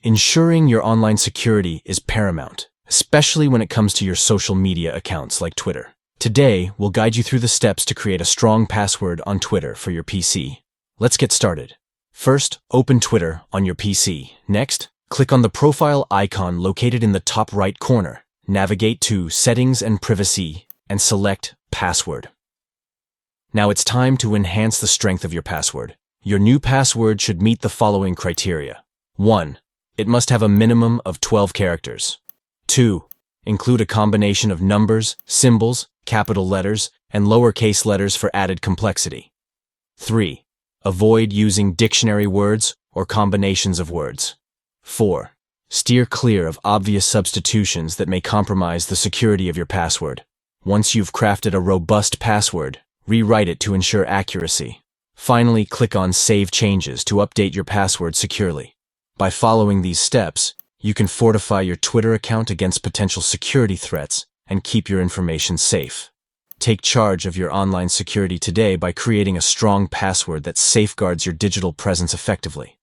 Ensuring your online security is paramount, especially when it comes to your social media accounts like Twitter. Today, we'll guide you through the steps to create a strong password on Twitter for your PC. Let's get started. First, open Twitter on your PC. Next, click on the profile icon located in the top right corner. Navigate to Settings and Privacy and select Password. Now it's time to enhance the strength of your password. Your new password should meet the following criteria. 1. It must have a minimum of 12 characters. 2. Include a combination of numbers, symbols, capital letters, and lowercase letters for added complexity. 3. Avoid using dictionary words or combinations of words. 4. Steer clear of obvious substitutions that may compromise the security of your password. Once you've crafted a robust password, rewrite it to ensure accuracy. Finally, click on Save Changes to update your password securely. By following these steps, you can fortify your Twitter account against potential security threats and keep your information safe. Take charge of your online security today by creating a strong password that safeguards your digital presence effectively.